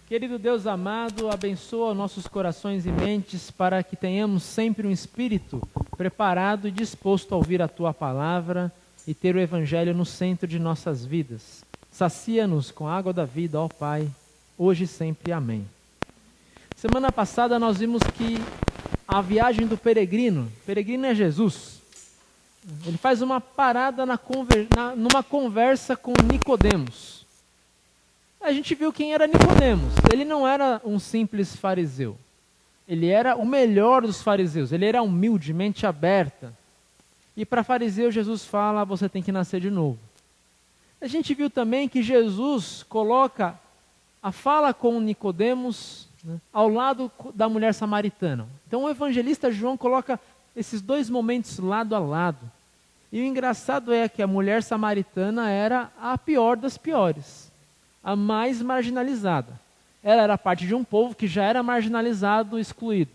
Querido Deus amado, abençoa nossos corações e mentes para que tenhamos sempre um espírito preparado e disposto a ouvir a Tua palavra e ter o Evangelho no centro de nossas vidas. Sacia-nos com a água da vida, ó Pai, hoje e sempre. Amém. Semana passada nós vimos que a viagem do peregrino é Jesus. Ele faz uma parada numa conversa com Nicodemos. A gente viu quem era Nicodemos. Ele não era um simples fariseu. Ele era o melhor dos fariseus. Ele era humilde, mente aberta. E para fariseu, Jesus fala, você tem que nascer de novo. A gente viu também que Jesus coloca a fala com Nicodemos, né, ao lado da mulher samaritana. Então o evangelista João coloca esses dois momentos lado a lado. E o engraçado é que a mulher samaritana era a pior das piores, a mais marginalizada. Ela era parte de um povo que já era marginalizado, excluído.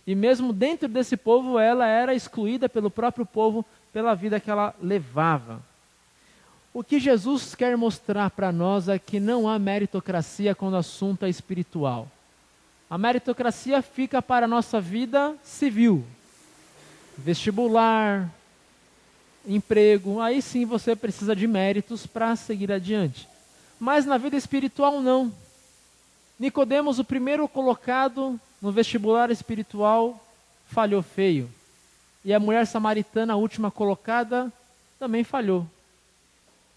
E mesmo dentro desse povo, ela era excluída pelo próprio povo, pela vida que ela levava. O que Jesus quer mostrar para nós é que não há meritocracia quando o assunto é espiritual. A meritocracia fica para a nossa vida civil. Vestibular, emprego, aí sim você precisa de méritos para seguir adiante. Mas na vida espiritual não. Nicodemos, o primeiro colocado no vestibular espiritual, falhou feio. E a mulher samaritana, a última colocada, também falhou.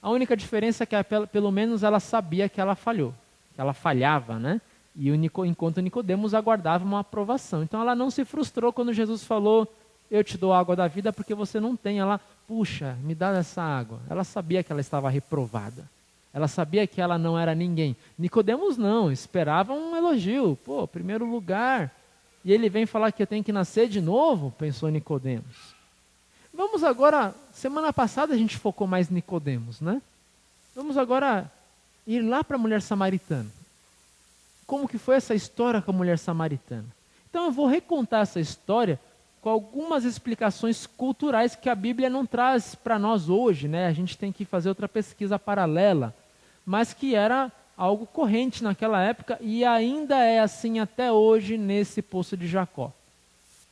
A única diferença é que pelo menos ela sabia que ela falhou. Que ela falhava, né? E enquanto Nicodemos aguardava uma aprovação. Então ela não se frustrou quando Jesus falou, eu te dou a água da vida porque você não tem. Ela, puxa, me dá essa água. Ela sabia que ela estava reprovada. Ela sabia que ela não era ninguém. Nicodemos não, esperava um elogio. Pô, primeiro lugar. E ele vem falar que eu tenho que nascer de novo, pensou Nicodemos. Vamos agora, semana passada a gente focou mais em Nicodemos, né? Vamos agora ir lá para a mulher samaritana. Como que foi essa história com a mulher samaritana? Então eu vou recontar essa história com algumas explicações culturais que a Bíblia não traz para nós hoje, né? A gente tem que fazer outra pesquisa paralela, mas que era algo corrente naquela época e ainda é assim até hoje nesse poço de Jacó.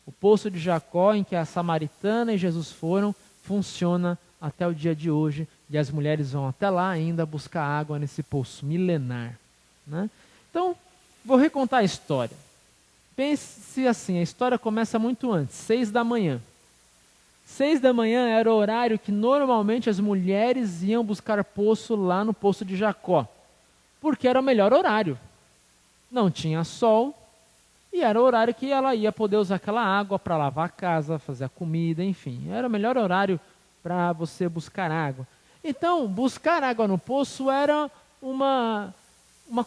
O poço de Jacó, em que a samaritana e Jesus foram, funciona até o dia de hoje, e as mulheres vão até lá ainda buscar água nesse poço milenar, né? Então, vou recontar a história. Pense assim, a história começa muito antes, 6 da manhã. 6 da manhã era o horário que normalmente as mulheres iam buscar poço lá no poço de Jacó, porque era o melhor horário. Não tinha sol, e era o horário que ela ia poder usar aquela água para lavar a casa, fazer a comida, enfim. Era o melhor horário para você buscar água. Então, buscar água no poço era uma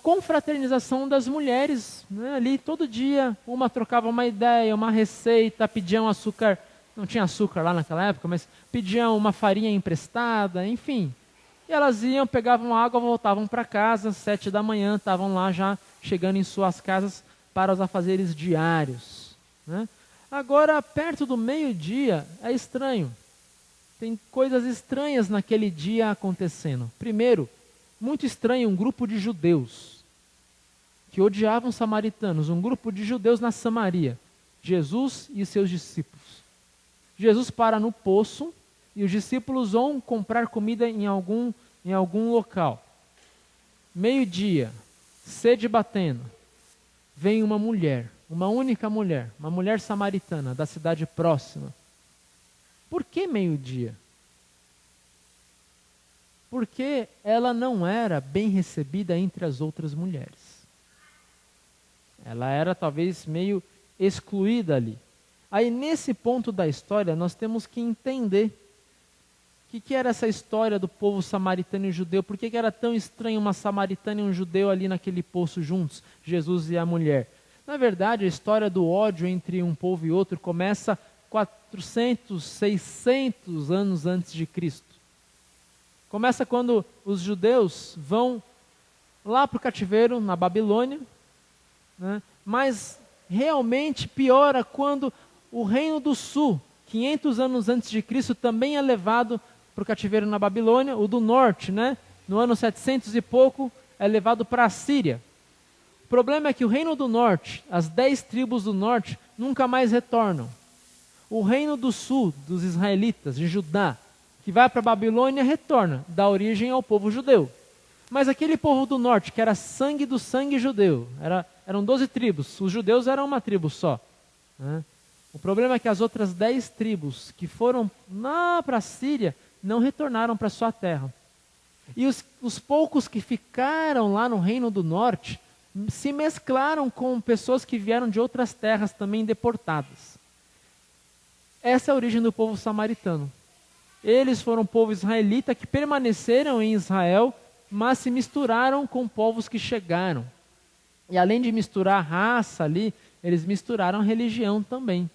confraternização das mulheres, né? Ali todo dia, uma trocava uma ideia, uma receita, pediam açúcar, não tinha açúcar lá naquela época, mas pediam uma farinha emprestada, enfim. E elas iam, pegavam água, voltavam para casa, 7 da manhã, estavam lá já chegando em suas casas para os afazeres diários, né? Agora, perto do meio-dia, é estranho. Tem coisas estranhas naquele dia acontecendo. Primeiro, muito estranho, um grupo de judeus que odiavam os samaritanos, um grupo de judeus na Samaria, Jesus e seus discípulos. Jesus para no poço e os discípulos vão comprar comida em algum local. Meio-dia, sede batendo, vem uma mulher, uma única mulher, uma mulher samaritana da cidade próxima. Por que meio-dia? Porque ela não era bem recebida entre as outras mulheres. Ela era talvez meio excluída ali. Aí nesse ponto da história nós temos que entender o que era essa história do povo samaritano e judeu. Por que era tão estranho uma samaritana e um judeu ali naquele poço juntos, Jesus e a mulher? Na verdade, a história do ódio entre um povo e outro começa 400, 600 anos antes de Cristo. Começa quando os judeus vão lá para o cativeiro, na Babilônia, né? Mas realmente piora quando o Reino do Sul, 500 anos antes de Cristo, também é levado para o cativeiro na Babilônia. O do Norte, né? No ano 700 e pouco, é levado para a Síria. O problema é que o reino do norte, as 10 tribos do norte, nunca mais retornam. O reino do sul, dos israelitas, de Judá, que vai para a Babilônia, retorna, dá origem ao povo judeu. Mas aquele povo do norte, que era sangue do sangue judeu, eram 12 tribos, os judeus eram uma tribo só, né? O problema é que as outras 10 tribos que foram lá para a Síria não retornaram para sua terra. E os poucos que ficaram lá no reino do norte se mesclaram com pessoas que vieram de outras terras também deportadas. Essa é a origem do povo samaritano. Eles foram um povo israelita que permaneceram em Israel, mas se misturaram com povos que chegaram. E além de misturar raça ali, eles misturaram religião também.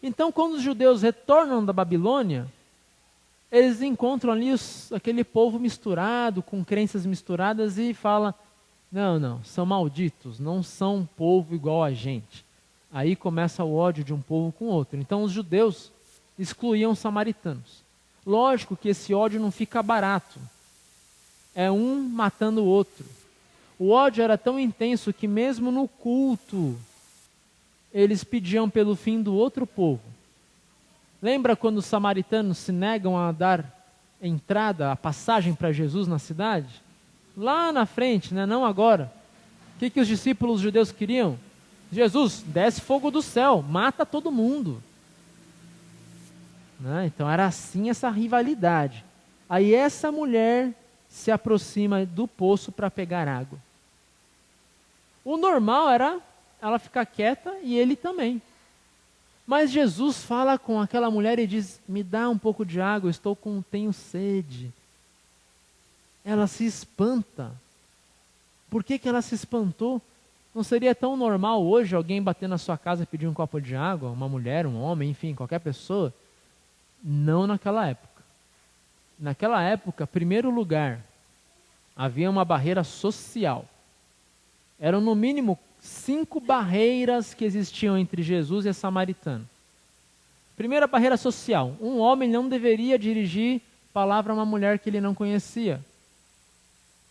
Então, quando os judeus retornam da Babilônia, eles encontram ali aquele povo misturado, com crenças misturadas, e falam: não, são malditos, não são um povo igual a gente. Aí começa o ódio de um povo com outro. Então os judeus excluíam os samaritanos. Lógico que esse ódio não fica barato. É um matando o outro. O ódio era tão intenso que mesmo no culto, eles pediam pelo fim do outro povo. Lembra quando os samaritanos se negam a dar entrada, a passagem para Jesus na cidade? Lá na frente, né? Não agora. O que os discípulos judeus queriam? Jesus, desce fogo do céu, mata todo mundo. Né? Então era assim essa rivalidade. Aí essa mulher se aproxima do poço para pegar água. O normal era ela ficar quieta e ele também. Mas Jesus fala com aquela mulher e diz: me dá um pouco de água, tenho sede. Ela se espanta. Por que ela se espantou? Não seria tão normal hoje alguém bater na sua casa e pedir um copo de água? Uma mulher, um homem, enfim, qualquer pessoa? Não naquela época. Naquela época, primeiro lugar, havia uma barreira social. Eram no mínimo 5 barreiras que existiam entre Jesus e a samaritana. Primeira barreira social: um homem não deveria dirigir palavra a uma mulher que ele não conhecia,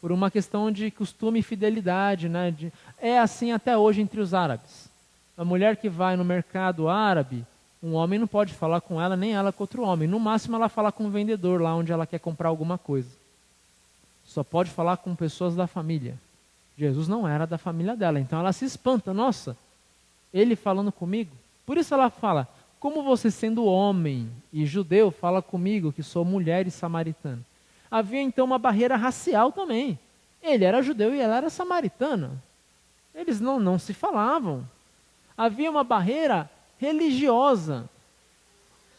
por uma questão de costume e fidelidade, né? É assim até hoje entre os árabes. A mulher que vai no mercado árabe, um homem não pode falar com ela, nem ela com outro homem. No máximo ela fala com o vendedor lá onde ela quer comprar alguma coisa. Só pode falar com pessoas da família. Jesus não era da família dela, então ela se espanta: nossa, ele falando comigo? Por isso ela fala: como você, sendo homem e judeu, fala comigo que sou mulher e samaritana? Havia então uma barreira racial também. Ele era judeu e ela era samaritana. Eles não se falavam. Havia uma barreira religiosa.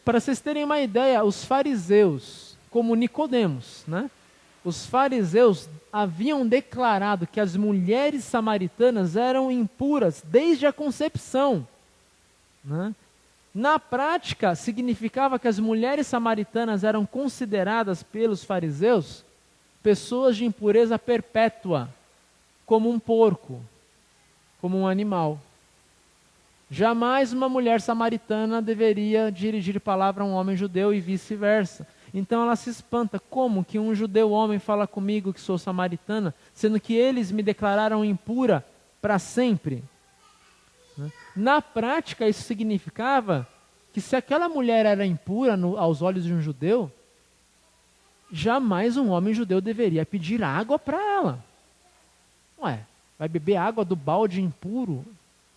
Para vocês terem uma ideia, os fariseus, como Nicodemos, né? Os fariseus haviam declarado que as mulheres samaritanas eram impuras desde a concepção, né? Na prática, significava que as mulheres samaritanas eram consideradas pelos fariseus pessoas de impureza perpétua, como um porco, como um animal. Jamais uma mulher samaritana deveria dirigir palavra a um homem judeu e vice-versa. Então ela se espanta: como que um judeu homem fala comigo que sou samaritana, sendo que eles me declararam impura para sempre? Na prática, isso significava que se aquela mulher era impura aos olhos de um judeu, jamais um homem judeu deveria pedir água para ela. Ué, vai beber água do balde impuro?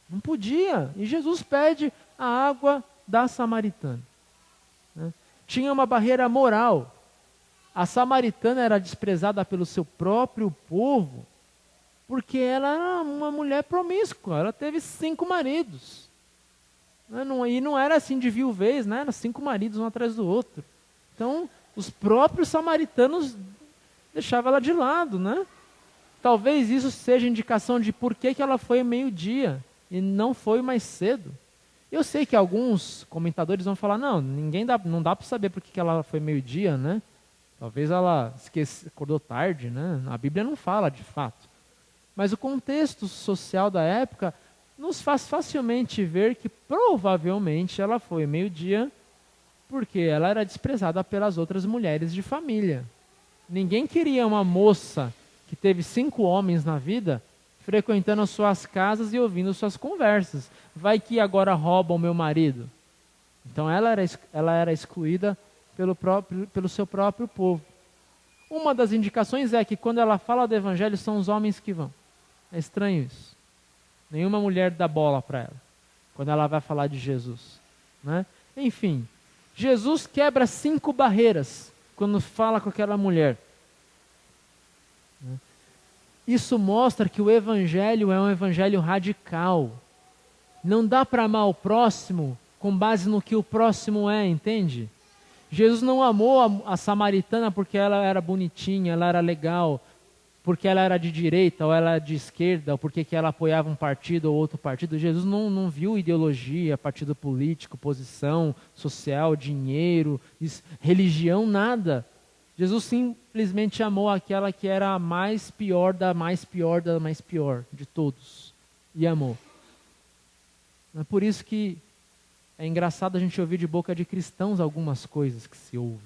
Não podia. E Jesus pede a água da samaritana. Né? Tinha uma barreira moral. A samaritana era desprezada pelo seu próprio povo, porque ela era uma mulher promíscua, ela teve 5 maridos. E não era assim de viuvez, né? Era 5 maridos um atrás do outro. Então, os próprios samaritanos deixavam ela de lado, né? Talvez isso seja indicação de por que ela foi meio-dia e não foi mais cedo. Eu sei que alguns comentadores vão falar: não dá para saber por que ela foi meio-dia, né? Talvez ela acordou tarde, né? A Bíblia não fala de fato. Mas o contexto social da época nos faz facilmente ver que provavelmente ela foi meio-dia porque ela era desprezada pelas outras mulheres de família. Ninguém queria uma moça que teve 5 homens na vida frequentando as suas casas e ouvindo suas conversas. Vai que agora rouba o meu marido. Então ela era excluída pelo seu próprio povo. Uma das indicações é que quando ela fala do evangelho, são os homens que vão. É estranho isso. Nenhuma mulher dá bola para ela, quando ela vai falar de Jesus, né? Enfim, Jesus quebra 5 barreiras quando fala com aquela mulher. Isso mostra que o evangelho é um evangelho radical. Não dá para amar o próximo com base no que o próximo é, entende? Jesus não amou a samaritana porque ela era bonitinha, ela era legal, porque ela era de direita ou ela era de esquerda, ou porque que ela apoiava um partido ou outro partido. Jesus não viu ideologia, partido político, posição social, dinheiro, religião, nada. Jesus simplesmente amou aquela que era a mais pior da mais pior da mais pior de todos. E amou. É por isso que é engraçado a gente ouvir de boca de cristãos algumas coisas que se ouve.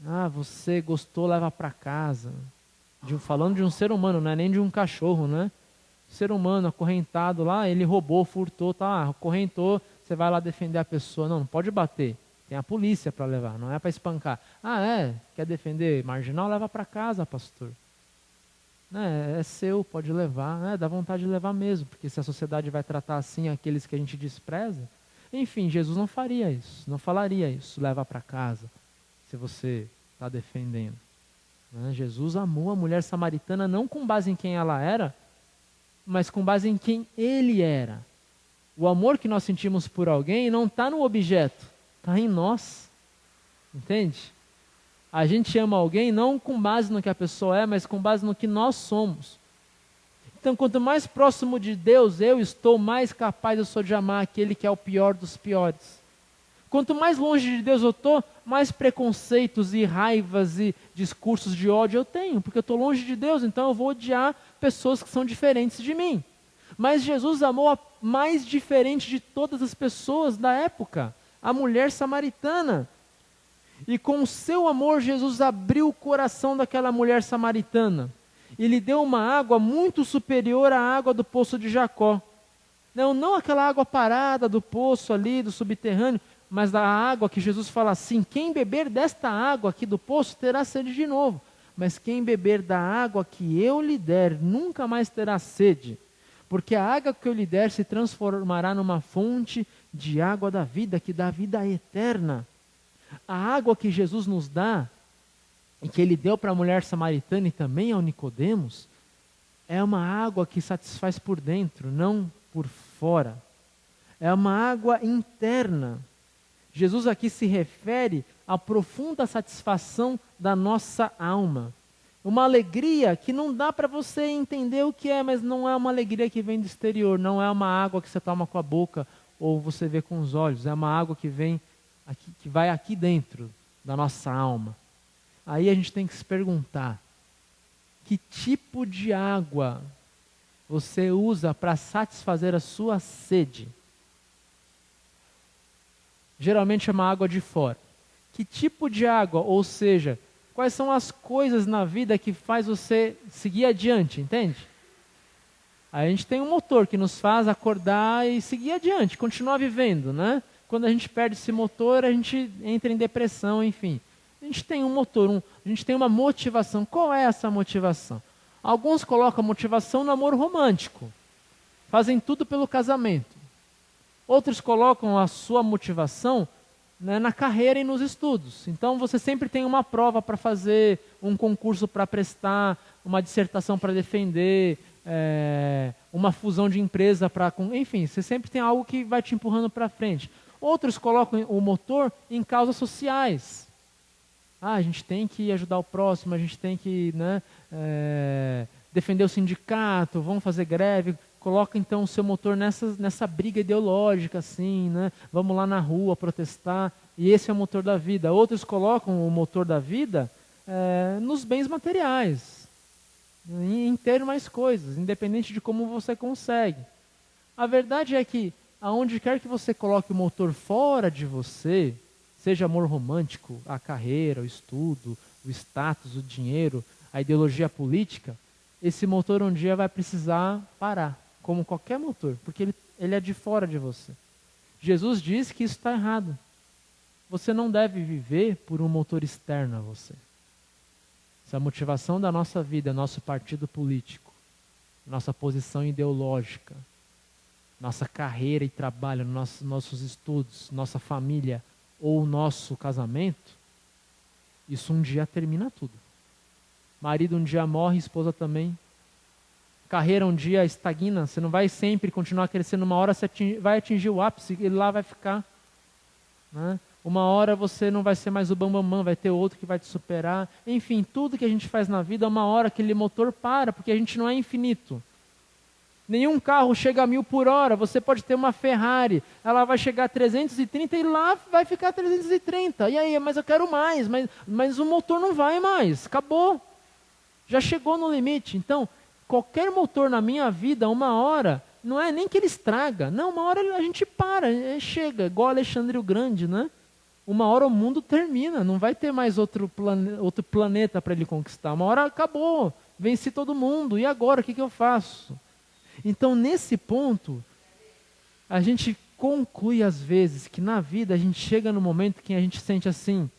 Ah, você gostou, leva para casa. Falando de um ser humano, não é nem de um cachorro, né? Ser humano acorrentado lá, ele roubou, furtou, tá? Acorrentou, você vai lá defender a pessoa. Não pode bater. Tem a polícia para levar, não é para espancar. Ah, quer defender marginal? Leva para casa, pastor. É seu, pode levar. Dá vontade de levar mesmo, porque se a sociedade vai tratar assim aqueles que a gente despreza. Enfim, Jesus não faria isso, não falaria isso, leva para casa, se você está defendendo. Jesus amou a mulher samaritana não com base em quem ela era, mas com base em quem ele era. O amor que nós sentimos por alguém não está no objeto, está em nós. Entende? A gente ama alguém não com base no que a pessoa é, mas com base no que nós somos. Então, quanto mais próximo de Deus eu estou, mais capaz eu sou de amar aquele que é o pior dos piores. Quanto mais longe de Deus eu estou, mais preconceitos e raivas e discursos de ódio eu tenho, porque eu estou longe de Deus, então eu vou odiar pessoas que são diferentes de mim. Mas Jesus amou a mais diferente de todas as pessoas da época, a mulher samaritana. E com o seu amor, Jesus abriu o coração daquela mulher samaritana. E lhe deu uma água muito superior à água do poço de Jacó. Não aquela água parada do poço ali, do subterrâneo, mas da água que Jesus fala assim, quem beber desta água aqui do poço terá sede de novo. Mas quem beber da água que eu lhe der, nunca mais terá sede. Porque a água que eu lhe der se transformará numa fonte de água da vida, que dá vida eterna. A água que Jesus nos dá, e que ele deu para a mulher samaritana e também ao Nicodemos, é uma água que satisfaz por dentro, não por fora. É uma água interna. Jesus aqui se refere à profunda satisfação da nossa alma. Uma alegria que não dá para você entender o que é, mas não é uma alegria que vem do exterior, não é uma água que você toma com a boca ou você vê com os olhos, é uma água que vem aqui, que vai aqui dentro da nossa alma. Aí a gente tem que se perguntar, que tipo de água você usa para satisfazer a sua sede? Geralmente é uma água de fora. Que tipo de água, ou seja, quais são as coisas na vida que faz você seguir adiante, entende? Aí a gente tem um motor que nos faz acordar e seguir adiante, continuar vivendo, né? Quando a gente perde esse motor, a gente entra em depressão, enfim. A gente tem um motor, a gente tem uma motivação. Qual é essa motivação? Alguns colocam a motivação no amor romântico. Fazem tudo pelo casamento. Outros colocam a sua motivação, né, na carreira e nos estudos. Então você sempre tem uma prova para fazer, um concurso para prestar, uma dissertação para defender, uma fusão de empresa para... Enfim, você sempre tem algo que vai te empurrando para frente. Outros colocam o motor em causas sociais. A gente tem que ajudar o próximo, a gente tem que, né, defender o sindicato, vamos fazer greve. Coloca então o seu motor nessa briga ideológica, assim, né? Vamos lá na rua protestar, e esse é o motor da vida. Outros colocam o motor da vida nos bens materiais, em ter mais coisas, independente de como você consegue. A verdade é que, aonde quer que você coloque o motor fora de você, seja amor romântico, a carreira, o estudo, o status, o dinheiro, a ideologia política, esse motor um dia vai precisar parar, como qualquer motor, porque ele é de fora de você. Jesus diz que isso está errado. Você não deve viver por um motor externo a você. Se a motivação da nossa vida é nosso partido político, nossa posição ideológica, nossa carreira e trabalho, nossos estudos, nossa família ou nosso casamento, isso um dia termina tudo. Marido um dia morre, esposa também. Carreira um dia estagna, você não vai sempre continuar crescendo, uma hora você vai atingir o ápice e lá vai ficar. Né? Uma hora você não vai ser mais o bambambam, vai ter outro que vai te superar. Enfim, tudo que a gente faz na vida, uma hora aquele motor para, porque a gente não é infinito. Nenhum carro chega a 1000 por hora, você pode ter uma Ferrari, ela vai chegar a 330 e lá vai ficar 330. E aí, mas eu quero mais, mas o motor não vai mais, acabou. Já chegou no limite. Então, qualquer motor na minha vida, uma hora, não é nem que ele estraga, não, uma hora a gente para, chega, igual Alexandre o Grande, né? Uma hora o mundo termina, não vai ter mais outro planeta para ele conquistar. Uma hora acabou, venci todo mundo, e agora o que eu faço? Então, nesse ponto, a gente conclui às vezes que na vida a gente chega no momento que a gente sente assim,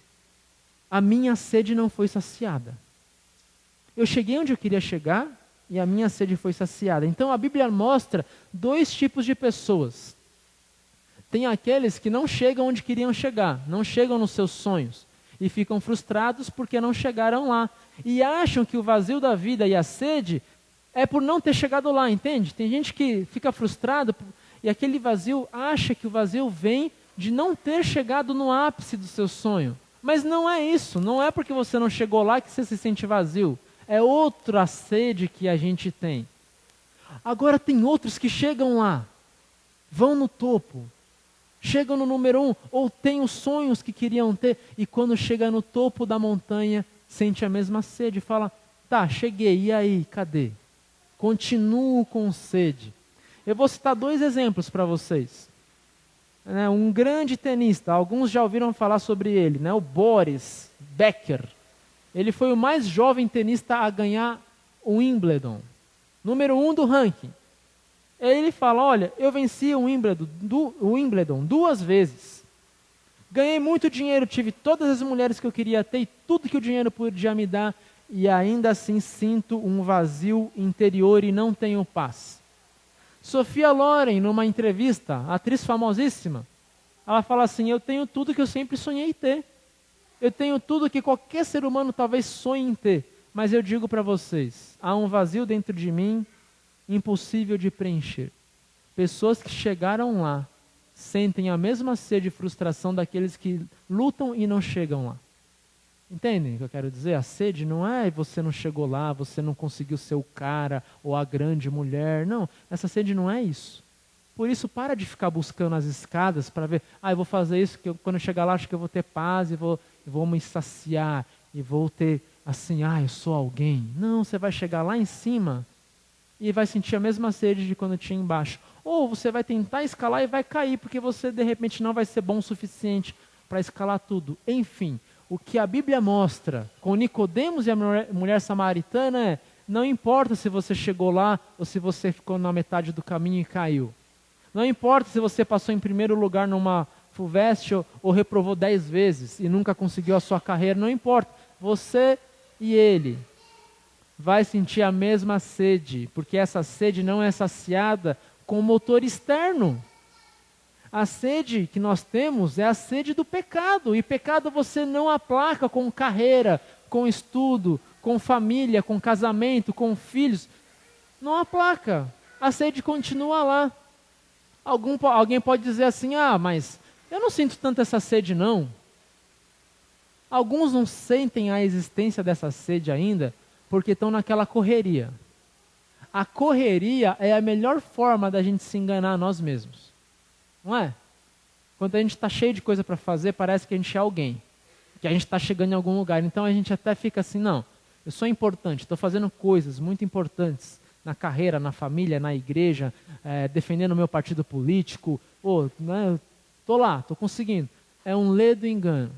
a minha sede não foi saciada. Eu cheguei onde eu queria chegar e a minha sede foi saciada. Então a Bíblia mostra 2 tipos de pessoas. Tem aqueles que não chegam onde queriam chegar, não chegam nos seus sonhos e ficam frustrados porque não chegaram lá. E acham que o vazio da vida e a sede é por não ter chegado lá, entende? Tem gente que fica frustrado e aquele vazio acha que o vazio vem de não ter chegado no ápice do seu sonho. Mas não é isso, não é porque você não chegou lá que você se sente vazio. É outra sede que a gente tem. Agora tem outros que chegam lá, vão no topo, chegam no número 1, ou têm os sonhos que queriam ter, e quando chega no topo da montanha, sente a mesma sede, fala, tá, cheguei, e aí, cadê? Continuo com sede. Eu vou citar 2 exemplos para vocês. Um grande tenista, alguns já ouviram falar sobre ele, o Boris Becker. Ele foi o mais jovem tenista a ganhar o Wimbledon, número 1 do ranking. Ele fala, olha, eu venci o Wimbledon 2 vezes. Ganhei muito dinheiro, tive todas as mulheres que eu queria ter e tudo que o dinheiro podia me dar. E ainda assim sinto um vazio interior e não tenho paz. Sofia Loren, numa entrevista, atriz famosíssima, ela fala assim, eu tenho tudo que eu sempre sonhei ter. Eu tenho tudo que qualquer ser humano talvez sonhe em ter. Mas eu digo para vocês, há um vazio dentro de mim impossível de preencher. Pessoas que chegaram lá sentem a mesma sede e frustração daqueles que lutam e não chegam lá. Entendem o que eu quero dizer? A sede não é você não chegou lá, você não conseguiu ser o cara ou a grande mulher. Não, essa sede não é isso. Por isso, para de ficar buscando as escadas para ver, eu vou fazer isso, que quando eu chegar lá acho que eu vou ter paz e vou me saciar e vou ter assim, eu sou alguém. Não, você vai chegar lá em cima e vai sentir a mesma sede de quando tinha embaixo. Ou você vai tentar escalar e vai cair, porque você de repente não vai ser bom o suficiente para escalar tudo. Enfim, o que a Bíblia mostra com Nicodemos e a mulher samaritana é, não importa se você chegou lá ou se você ficou na metade do caminho e caiu. Não importa se você passou em primeiro lugar numa FUVEST ou reprovou 10 vezes e nunca conseguiu a sua carreira, não importa. Você e ele vai sentir a mesma sede, porque essa sede não é saciada com motor externo. A sede que nós temos é a sede do pecado, e pecado você não aplaca com carreira, com estudo, com família, com casamento, com filhos. Não aplaca, a sede continua lá. Alguém pode dizer assim, mas eu não sinto tanto essa sede não. Alguns não sentem a existência dessa sede ainda, porque estão naquela correria. A correria é a melhor forma da gente se enganar a nós mesmos. Não é? Quando a gente está cheio de coisa para fazer, parece que a gente é alguém. Que a gente está chegando em algum lugar. Então a gente até fica assim, não, eu sou importante, estou fazendo coisas muito importantes na carreira, na família, na igreja, defendendo o meu partido político. Estou lá, estou conseguindo. É um ledo engano.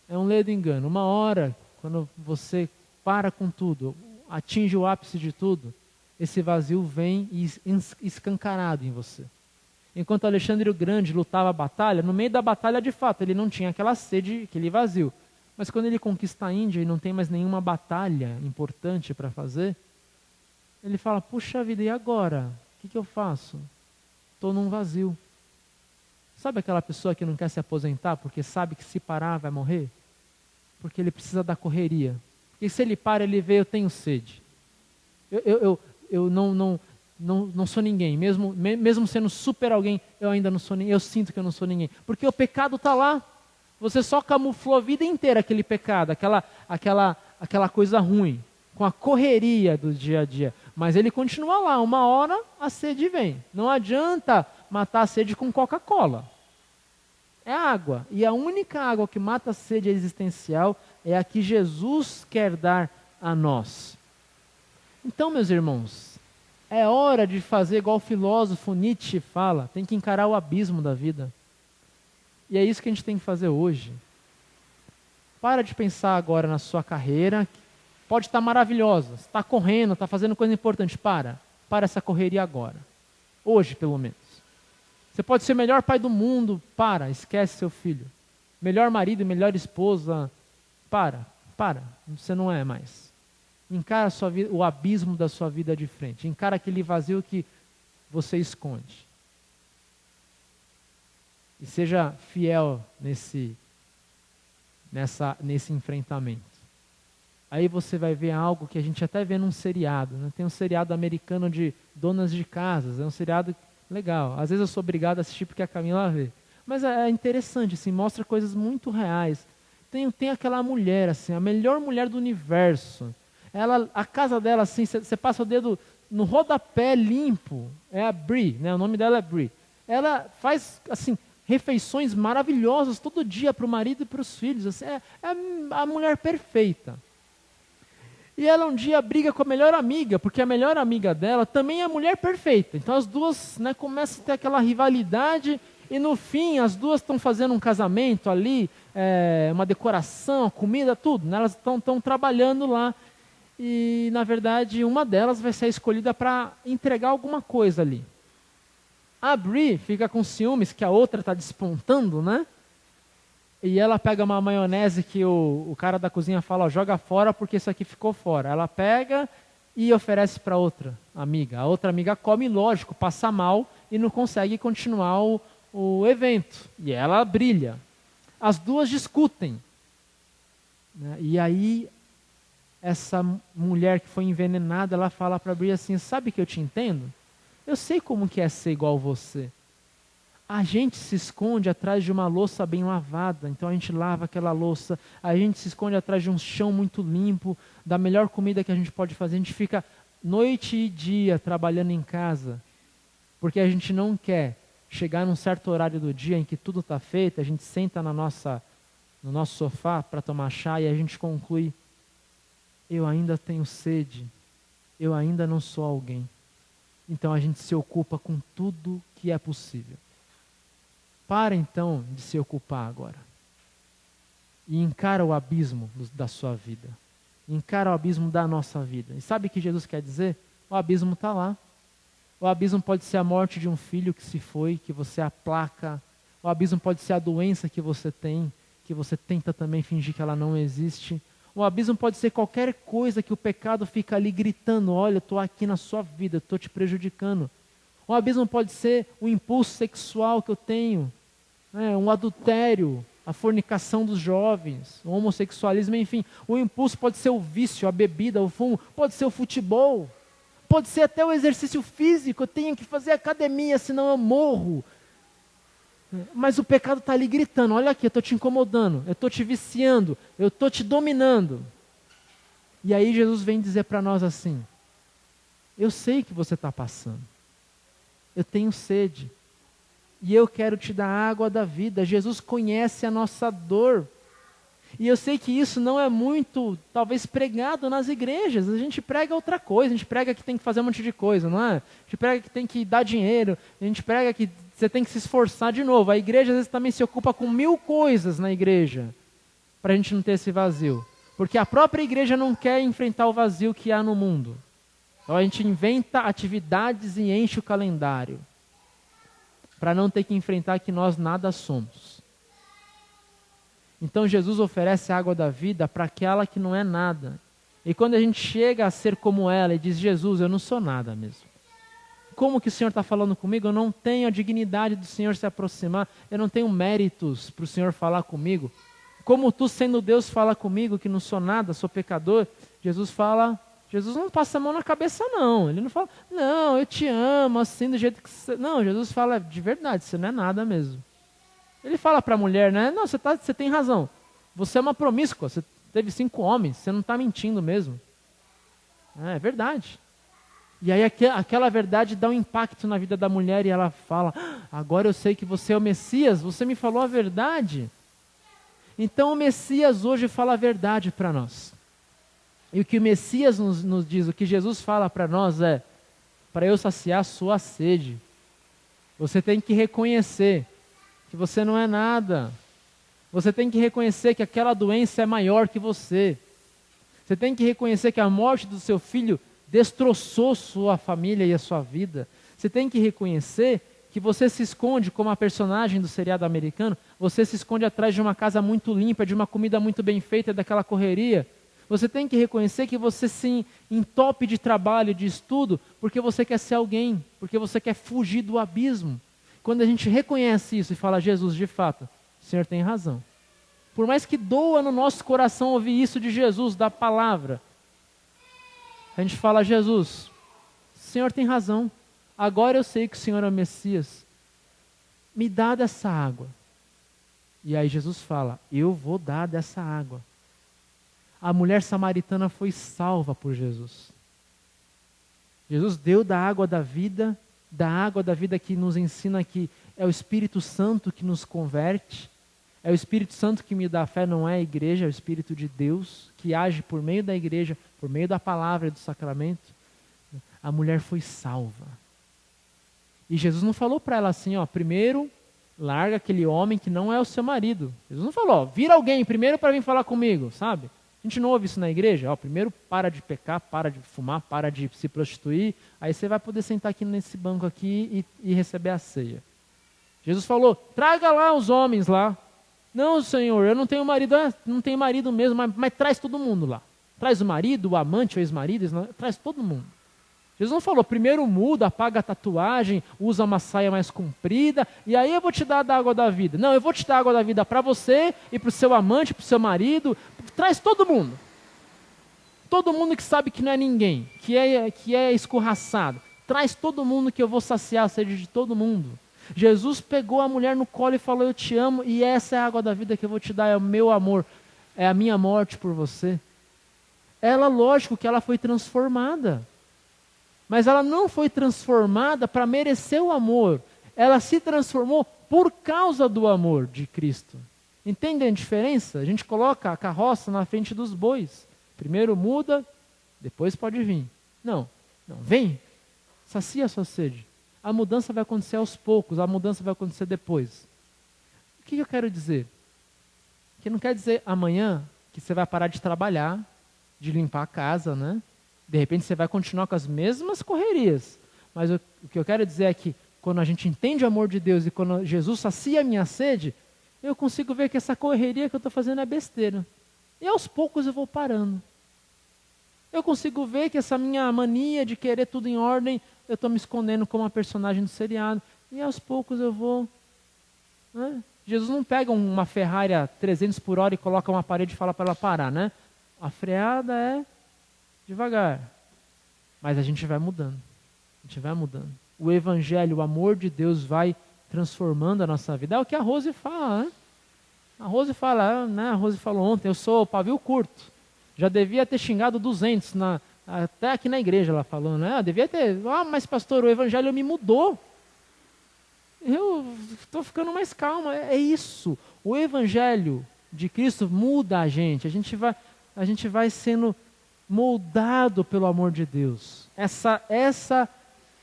É um ledo engano. Uma hora, quando você para com tudo, atinge o ápice de tudo, esse vazio vem escancarado em você. Enquanto Alexandre o Grande lutava a batalha, no meio da batalha de fato, ele não tinha aquela sede, aquele vazio. Mas quando ele conquista a Índia e não tem mais nenhuma batalha importante para fazer, ele fala, puxa vida, e agora? O que eu faço? Estou num vazio. Sabe aquela pessoa que não quer se aposentar porque sabe que se parar vai morrer? Porque ele precisa da correria. Porque se ele para, ele vê, eu tenho sede. Eu não sou ninguém. Mesmo sendo super alguém, eu ainda não sou ninguém. Eu sinto que eu não sou ninguém. Porque o pecado está lá. Você só camuflou a vida inteira aquele pecado, aquela coisa ruim, com a correria do dia a dia. Mas ele continua lá, uma hora a sede vem. Não adianta matar a sede com Coca-Cola. É água. E a única água que mata a sede existencial é a que Jesus quer dar a nós. Então, meus irmãos, é hora de fazer igual o filósofo Nietzsche fala, tem que encarar o abismo da vida. E é isso que a gente tem que fazer hoje. Para de pensar agora na sua carreira, pode estar maravilhosa, você está correndo, está fazendo coisa importante, para essa correria agora. Hoje, pelo menos. Você pode ser o melhor pai do mundo, esquece seu filho. Melhor marido, melhor esposa, você não é mais. Encara a sua vida, o abismo da sua vida de frente. Encara aquele vazio que você esconde. E seja fiel nesse enfrentamento. Aí você vai ver algo que a gente até vê num seriado. Né? Tem um seriado americano de donas de casas. É um seriado legal. Às vezes eu sou obrigado a assistir porque a Camila vê. Mas é interessante, assim, mostra coisas muito reais. Tem aquela mulher, assim, a melhor mulher do universo. A casa dela, assim, você passa o dedo no rodapé limpo. É a Brie, né? O nome dela é Brie. Ela faz, assim, refeições maravilhosas todo dia para o marido e para os filhos. Assim, é a mulher perfeita. E ela um dia briga com a melhor amiga, porque a melhor amiga dela também é a mulher perfeita. Então as duas, né, começam a ter aquela rivalidade e no fim as duas estão fazendo um casamento ali, uma decoração, comida, tudo. Né? Elas estão trabalhando lá e na verdade uma delas vai ser escolhida para entregar alguma coisa ali. A Brie fica com ciúmes que a outra está despontando, né? E ela pega uma maionese que o cara da cozinha fala, ó, joga fora porque isso aqui ficou fora. Ela pega e oferece para outra amiga. A outra amiga come, lógico, passa mal e não consegue continuar o evento. E ela brilha. As duas discutem. Né? E aí, essa mulher que foi envenenada, ela fala para a Brie assim, sabe que eu te entendo? Eu sei como que é ser igual você. A gente se esconde atrás de uma louça bem lavada, então a gente lava aquela louça. A gente se esconde atrás de um chão muito limpo, da melhor comida que a gente pode fazer. A gente fica noite e dia trabalhando em casa, porque a gente não quer chegar num certo horário do dia em que tudo está feito, a gente senta no nosso sofá para tomar chá e a gente conclui, eu ainda tenho sede, eu ainda não sou alguém. Então a gente se ocupa com tudo que é possível. Para então de se ocupar agora. E encara o abismo da sua vida. Encara o abismo da nossa vida. E sabe o que Jesus quer dizer? O abismo está lá. O abismo pode ser a morte de um filho que se foi, que você aplaca. O abismo pode ser a doença que você tem, que você tenta também fingir que ela não existe. O abismo pode ser qualquer coisa que o pecado fica ali gritando, olha, eu estou aqui na sua vida, eu estou te prejudicando. O abismo pode ser o impulso sexual que eu tenho, um adultério, a fornicação dos jovens, o homossexualismo, enfim. O impulso pode ser o vício, a bebida, o fumo, pode ser o futebol, pode ser até o exercício físico, eu tenho que fazer academia, senão eu morro. Mas o pecado está ali gritando, olha aqui, eu estou te incomodando, eu estou te viciando, eu estou te dominando. E aí Jesus vem dizer para nós assim, eu sei que você está passando, eu tenho sede, e eu quero te dar a água da vida. Jesus conhece a nossa dor. E eu sei que isso não é muito, talvez, pregado nas igrejas. A gente prega outra coisa, a gente prega que tem que fazer um monte de coisa, não é? A gente prega que tem que dar dinheiro, a gente prega que você tem que se esforçar de novo. A igreja às vezes também se ocupa com 1000 coisas na igreja, para a gente não ter esse vazio. Porque a própria igreja não quer enfrentar o vazio que há no mundo. Então a gente inventa atividades e enche o calendário, para não ter que enfrentar que nós nada somos. Então Jesus oferece a água da vida para aquela que não é nada. E quando a gente chega a ser como ela e diz, Jesus, eu não sou nada mesmo. Como que o Senhor está falando comigo? Eu não tenho a dignidade do Senhor se aproximar, eu não tenho méritos para o Senhor falar comigo. Como tu, sendo Deus, fala comigo que não sou nada, sou pecador? Jesus não passa a mão na cabeça não, ele não fala, não, eu te amo assim do jeito que você... Não, Jesus fala de verdade, você não é nada mesmo. Ele fala para a mulher, né? Não, você tem razão. Você é uma promíscua, você teve 5 homens, você não está mentindo mesmo. É verdade. E aí aquela verdade dá um impacto na vida da mulher e ela fala, agora eu sei que você é o Messias, você me falou a verdade. Então o Messias hoje fala a verdade para nós. E o que o Messias nos diz, o que Jesus fala para nós é, para eu saciar a sua sede, você tem que reconhecer que você não é nada. Você tem que reconhecer que aquela doença é maior que você. Você tem que reconhecer que a morte do seu filho destroçou sua família e a sua vida. Você tem que reconhecer que você se esconde, como a personagem do seriado americano, você se esconde atrás de uma casa muito limpa, de uma comida muito bem feita, daquela correria. Você tem que reconhecer que você se entope de trabalho, de estudo, porque você quer ser alguém, porque você quer fugir do abismo. Quando a gente reconhece isso e fala, Jesus, de fato, o Senhor tem razão. Por mais que doa no nosso coração ouvir isso de Jesus, da palavra, a gente fala, Jesus, o Senhor tem razão. Agora eu sei que o Senhor é o Messias. Me dá dessa água. E aí Jesus fala, eu vou dar dessa água. A mulher samaritana foi salva por Jesus. Jesus deu da água da vida que nos ensina que é o Espírito Santo que nos converte. É o Espírito Santo que me dá fé, não é a igreja, é o Espírito de Deus que age por meio da igreja, por meio da palavra e do sacramento. A mulher foi salva. E Jesus não falou para ela assim, primeiro larga aquele homem que não é o seu marido. Jesus não falou, vira alguém primeiro para vir falar comigo, sabe? A gente não ouve isso na igreja. Primeiro para de pecar, para de fumar, para de se prostituir, aí você vai poder sentar aqui nesse banco aqui e receber a ceia. Jesus falou, traga lá os homens lá. Não, Senhor, eu não tenho marido, não tenho marido mesmo, mas traz todo mundo lá. Traz o marido, o amante, o ex-marido, traz todo mundo. Jesus não falou, primeiro muda, apaga a tatuagem, usa uma saia mais comprida, e aí eu vou te dar da água da vida. Não, eu vou te dar a água da vida para você e para o seu amante, para o seu marido. Traz todo mundo. Todo mundo que sabe que não é ninguém, que é escorraçado. Traz todo mundo que eu vou saciar a sede de todo mundo. Jesus pegou a mulher no colo e falou, eu te amo, e essa é a água da vida que eu vou te dar, é o meu amor, é a minha morte por você. Ela, lógico que ela foi transformada. Mas ela não foi transformada para merecer o amor. Ela se transformou por causa do amor de Cristo. Entendem a diferença? A gente coloca a carroça na frente dos bois. Primeiro muda, depois pode vir. Não, vem, sacia a sua sede. A mudança vai acontecer aos poucos, a mudança vai acontecer depois. O que eu quero dizer? Que não quer dizer amanhã que você vai parar de trabalhar, de limpar a casa, né? De repente você vai continuar com as mesmas correrias. Mas o que eu quero dizer é que quando a gente entende o amor de Deus e quando Jesus sacia a minha sede, eu consigo ver que essa correria que eu estou fazendo é besteira. E aos poucos eu vou parando. Eu consigo ver que essa minha mania de querer tudo em ordem, eu estou me escondendo como uma personagem do seriado. E aos poucos eu vou... Né? Jesus não pega uma Ferrari a 300 por hora e coloca uma parede e fala para ela parar, né? A freada é... devagar, mas a gente vai mudando, o Evangelho, o amor de Deus vai transformando a nossa vida. É o que a Rose fala, né? A Rose falou ontem, eu sou pavio curto, já devia ter xingado 200, até aqui na igreja ela falou, né? Devia ter, mas pastor, o Evangelho me mudou, eu estou ficando mais calma, é isso, o Evangelho de Cristo muda a gente vai sendo moldado pelo amor de Deus. Essa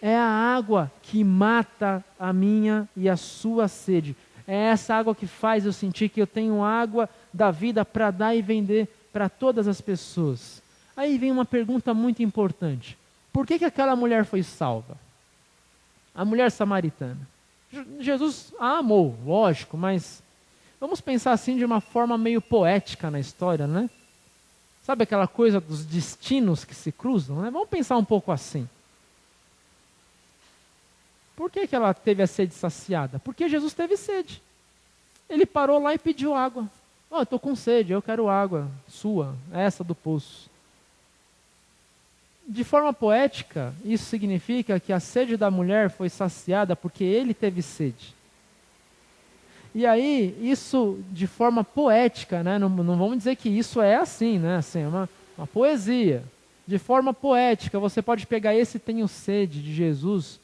é a água que mata a minha e a sua sede. É essa água que faz eu sentir que eu tenho água da vida para dar e vender para todas as pessoas. Aí vem uma pergunta muito importante. Por que aquela mulher foi salva? A mulher samaritana. Jesus a amou, lógico, mas vamos pensar assim de uma forma meio poética na história, né? Sabe aquela coisa dos destinos que se cruzam, né? Vamos pensar um pouco assim. Por que ela teve a sede saciada? Porque Jesus teve sede. Ele parou lá e pediu água. Eu estou com sede, eu quero água sua, essa do poço. De forma poética, isso significa que a sede da mulher foi saciada porque ele teve sede. E aí, isso de forma poética, né? Não vamos dizer que isso é assim, né? Assim, é uma poesia. De forma poética, você pode pegar esse tenho sede de Jesus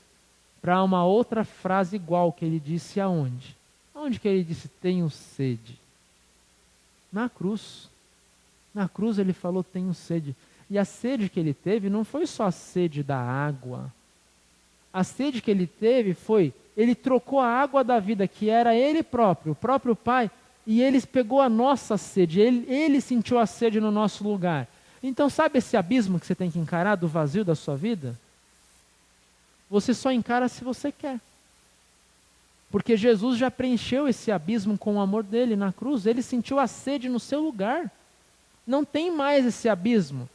para uma outra frase igual que ele disse aonde? Onde que ele disse tenho sede? Na cruz. Na cruz ele falou tenho sede. E a sede que ele teve não foi só a sede da água. A sede que ele teve foi, ele trocou a água da vida, que era ele próprio, o próprio Pai, e ele pegou a nossa sede, ele sentiu a sede no nosso lugar. Então sabe esse abismo que você tem que encarar do vazio da sua vida? Você só encara se você quer. Porque Jesus já preencheu esse abismo com o amor dele na cruz, ele sentiu a sede no seu lugar. Não tem mais esse abismo.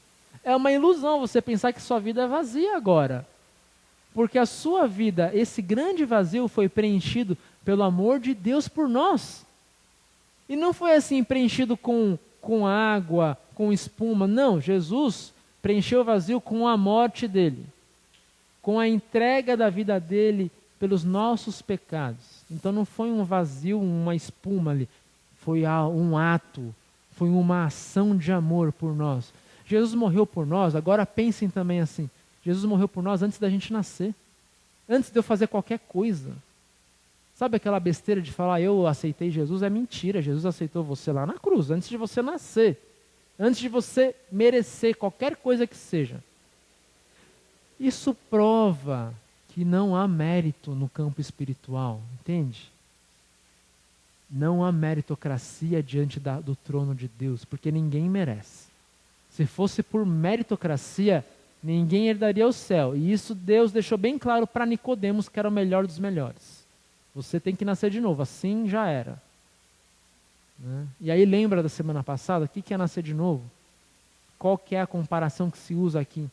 É uma ilusão você pensar que sua vida é vazia agora. Porque a sua vida, esse grande vazio foi preenchido pelo amor de Deus por nós. E não foi assim preenchido com água, com espuma. Não, Jesus preencheu o vazio com a morte dele. Com a entrega da vida dele pelos nossos pecados. Então não foi um vazio, uma espuma ali. Foi um ato, foi uma ação de amor por nós. Jesus morreu por nós, agora pensem também assim, Jesus morreu por nós antes da gente nascer, antes de eu fazer qualquer coisa. Sabe aquela besteira de falar, eu aceitei Jesus? É mentira, Jesus aceitou você lá na cruz, antes de você nascer, antes de você merecer qualquer coisa que seja. Isso prova que não há mérito no campo espiritual, entende? Não há meritocracia diante do trono de Deus, porque ninguém merece. Se fosse por meritocracia, ninguém herdaria o céu. E isso Deus deixou bem claro para Nicodemos, que era o melhor dos melhores. Você tem que nascer de novo, assim já era. Né? E aí lembra da semana passada, o que é nascer de novo? Qual que é a comparação que se usa aqui?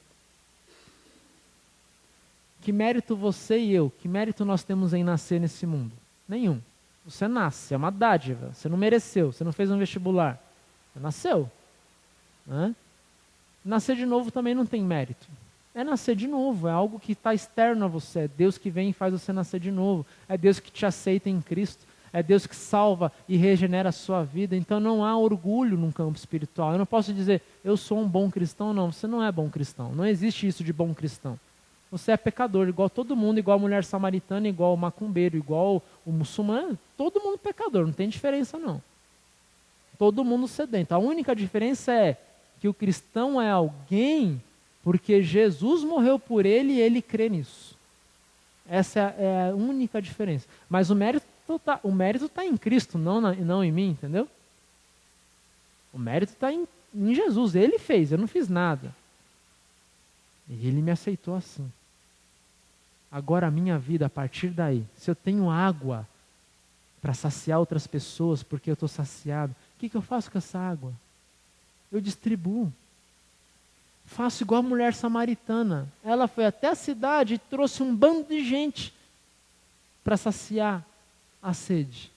Que mérito você e eu, que mérito nós temos em nascer nesse mundo? Nenhum. Você nasce, é uma dádiva. Você não mereceu, você não fez um vestibular. Você nasceu. Né? Nascer de novo também não tem mérito. É nascer de novo, é algo que está externo a você. É Deus que vem e faz você nascer de novo. É Deus que te aceita em Cristo. É Deus que salva e regenera a sua vida. Então não há orgulho num campo espiritual. Eu não posso dizer, eu sou um bom cristão. Não, você não é bom cristão. Não existe isso de bom cristão. Você é pecador, igual todo mundo, igual a mulher samaritana, igual o macumbeiro, igual o muçulmano. Todo mundo pecador, não tem diferença não. Todo mundo sedento. A única diferença é que o cristão é alguém porque Jesus morreu por ele e ele crê nisso. Essa é a única diferença. Mas o mérito está em Cristo, não em mim, entendeu? O mérito está em Jesus, ele fez, eu não fiz nada. E ele me aceitou assim. Agora a minha vida, a partir daí, se eu tenho água para saciar outras pessoas porque eu estou saciado, o que eu faço com essa água? Eu distribuo. Faço igual a mulher samaritana. Ela foi até a cidade e trouxe um bando de gente para saciar a sede.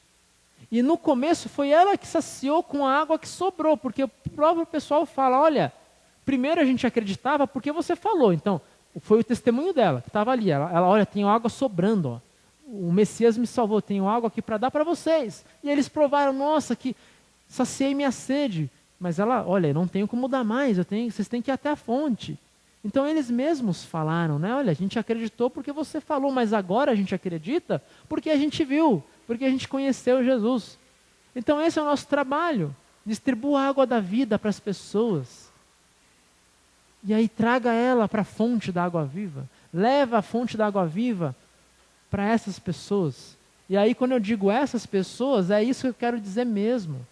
E no começo foi ela que saciou com a água que sobrou, porque o próprio pessoal fala, olha, primeiro a gente acreditava porque você falou, então foi o testemunho dela, que estava ali, ela olha, tem água sobrando, ó. O Messias me salvou, tenho água aqui para dar para vocês. E eles provaram, nossa, que saciei minha sede. Mas ela, olha, eu não tenho como dar mais, vocês têm que ir até a fonte. Então eles mesmos falaram, né? Olha, a gente acreditou porque você falou, mas agora a gente acredita porque a gente viu, porque a gente conheceu Jesus. Então esse é o nosso trabalho, distribua a água da vida para as pessoas. E aí traga ela para a fonte da água viva, leva a fonte da água viva para essas pessoas. E aí quando eu digo essas pessoas, é isso que eu quero dizer mesmo.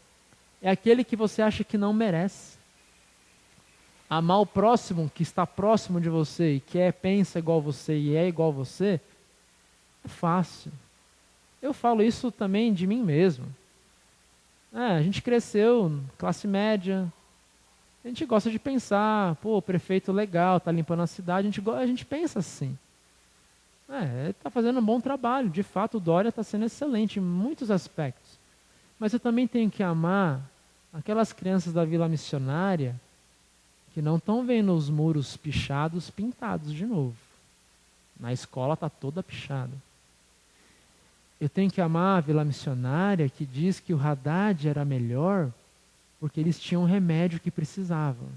É aquele que você acha que não merece. amar o próximo que está próximo de você e que pensa igual você e é igual você, é fácil. Eu falo isso também de mim mesmo. A gente cresceu, classe média, a gente gosta de pensar, pô, prefeito legal, tá limpando a cidade, a gente pensa assim. Está fazendo um bom trabalho, de fato o Dória está sendo excelente em muitos aspectos. Mas eu também tenho que amar aquelas crianças da Vila Missionária que não estão vendo os muros pichados, pintados de novo. Na escola está toda pichada. Eu tenho que amar a Vila Missionária que diz que o Haddad era melhor porque eles tinham o remédio que precisavam.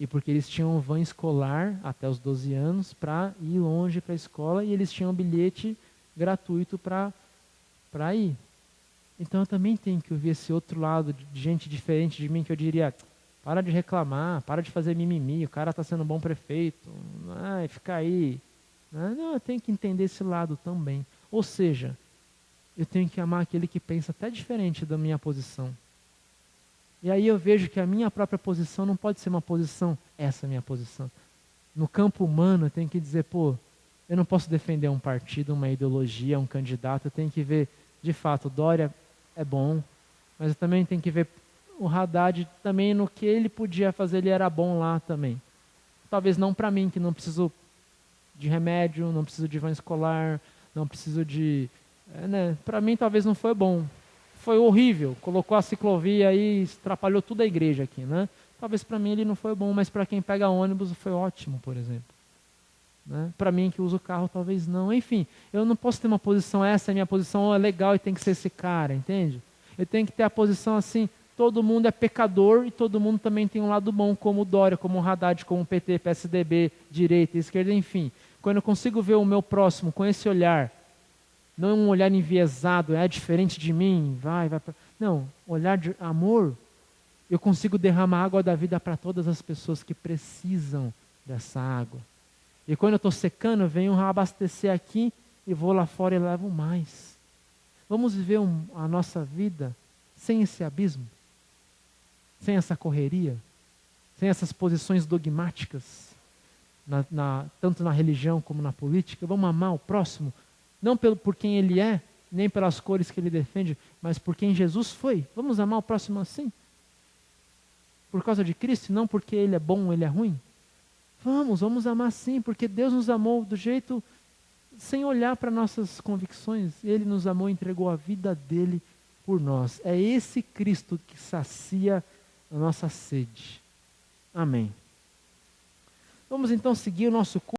E porque eles tinham van escolar até os 12 anos para ir longe para a escola e eles tinham bilhete gratuito para ir. Então eu também tenho que ouvir esse outro lado de gente diferente de mim que eu diria, para de reclamar, para de fazer mimimi, o cara está sendo um bom prefeito, fica aí. Não, eu tenho que entender esse lado também. Ou seja, eu tenho que amar aquele que pensa até diferente da minha posição. E aí eu vejo que a minha própria posição não pode ser uma posição, essa é a minha posição. No campo humano eu tenho que dizer, eu não posso defender um partido, uma ideologia, um candidato, eu tenho que ver, de fato, o Dória é bom, mas eu também tenho que ver o Haddad também no que ele podia fazer, ele era bom lá também. Talvez não para mim, que não preciso de remédio, não preciso de van escolar, não preciso de... Para mim talvez não foi bom. Foi horrível, colocou a ciclovia e atrapalhou toda a igreja aqui, né? Talvez para mim ele não foi bom, mas para quem pega ônibus foi ótimo, por exemplo. Né? Para mim que uso o carro talvez não. Enfim, eu não posso ter uma posição, essa é a minha posição, é legal e tem que ser esse cara, entende? Eu tenho que ter a posição assim, todo mundo é pecador e todo mundo também tem um lado bom, como o Dória, como o Haddad, como o PT, PSDB, direita, esquerda, enfim. Quando eu consigo ver o meu próximo com esse olhar, não um olhar enviesado, é diferente de mim, vai. Não, olhar de amor, eu consigo derramar a água da vida para todas as pessoas que precisam dessa água. E quando eu estou secando, eu venho abastecer aqui e vou lá fora e levo mais. Vamos viver a nossa vida sem esse abismo, sem essa correria, sem essas posições dogmáticas, tanto na religião como na política. Vamos amar o próximo, não por quem ele é, nem pelas cores que ele defende, mas por quem Jesus foi. Vamos amar o próximo assim? Por causa de Cristo, não porque ele é bom ou ele é ruim? Vamos amar sim, porque Deus nos amou do jeito, sem olhar para nossas convicções. Ele nos amou e entregou a vida dele por nós. É esse Cristo que sacia a nossa sede. Amém. Vamos então seguir o nosso curso.